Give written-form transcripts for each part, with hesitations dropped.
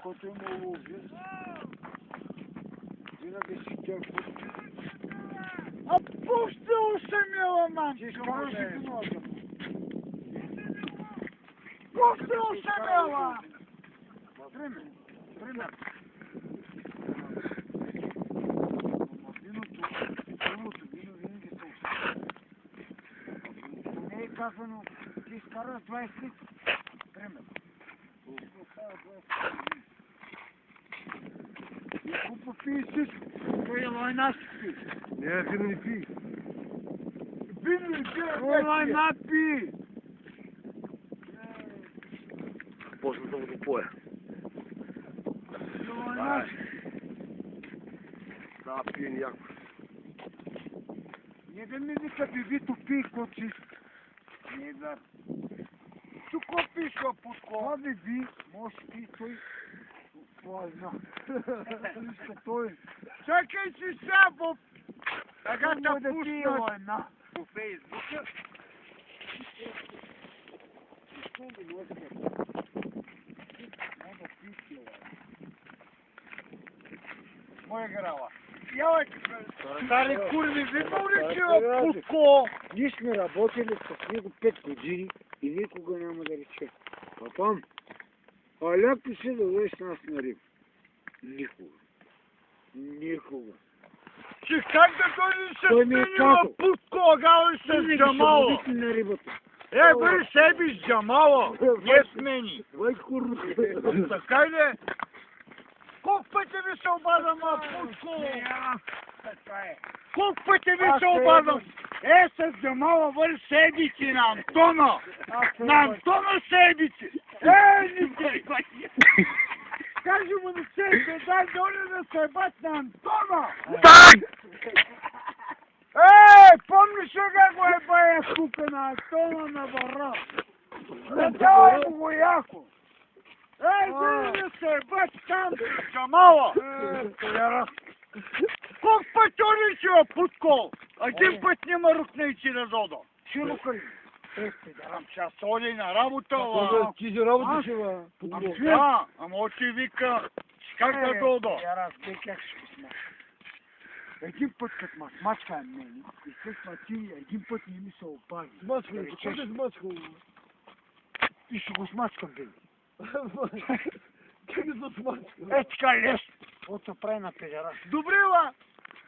Който има лови, винаги си търпи. А пустил съм я, мам! Ти скажи го ножа. Пустил съм я! Пример. Виното вино винаги се усеща. Не е казано, ти изкараш 20 литра. Пример. И ако попиеш всичко, той е лайна си пи. Не, вино не пи. Вино не пи, Той лайна пи! Почна да водопоя. Лайна си. Да, пие няко. Не да ми вика бивито пи, който си иска. Не да. Тук пишва под кола биби, може пи той. Лайна. Иска той. Чакай си сега по... Така Той да да пие пусна лайна. по Фейсбука. Моя грала. Ялай, стари курви, викал ли че пуско? Ние сме работили с него 5 години и никога няма да рече. Папам, аляк ли си да дойдеш с нас на риб? Никога. Никога. Че как да дойде с Той ми е мене казал. пуско, гали с Джамала? Винаги ще на рибата. Бъди себе с Джамала, не с мени. Вай курва. Така ли? Колко пъти ви се обадам, пуско? Колко пъти ви се обадам? С Джамала вали седици на Антона. На Антона седици. Никой. Кажи му да се дай доли да се бат на Антона. Помниш ли как го е бая купе на Антона на бара? Надявай му го яко. Доли да се бат там, Джамала. Колко път оли си я путко? Един път няма рукна и си да дода. Широко ли? Дарам час оли на работа, ла. Ти за работа ще ва. Да, ама очи вика, как да дода? Аз как ще го смачка. Един път като ма смачка е мене, и след ти един път не ми се обади. Смачка, какво те смачка? И ще го смачкам, бе. Как да се смачка? Така лесно. Какво се прави на педера? Добре, ла.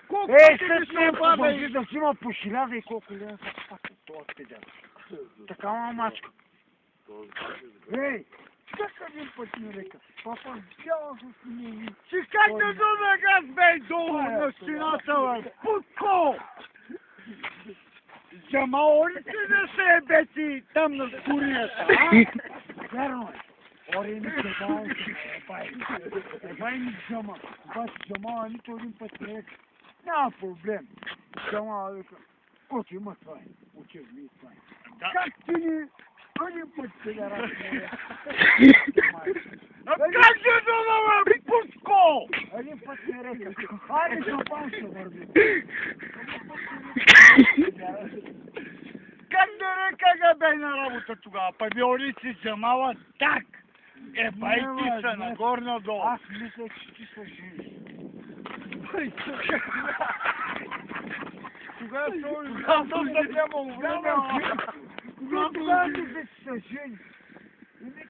Колко пъти ми след се това обада може и... да взима по 1000 и колко лева се пака това педера. Така ма мачка. Ей, как един път ми река? Папа, цяло с мене. Че как да дода газ бей долу на стената, бе? Путко! Джамал ли ти да се ебети там на скорията, а? Вярно е. Ори ми се дал, бай ми джама. Обаче джамала нито един път не река. Няма проблем. Джамала вика, който има това е. Учебни и това е. Как ти ни един път се да размея? А как да дода, бе? Путко! Един път не река. Айде шампан ще върви. Как да река га бей на работа тогава? Па биори си Джамала так. Байки са нагоре-надолу. Аз мисля, че ти се жениш. Когато съм нямал време, Когато мисля, че се жениш.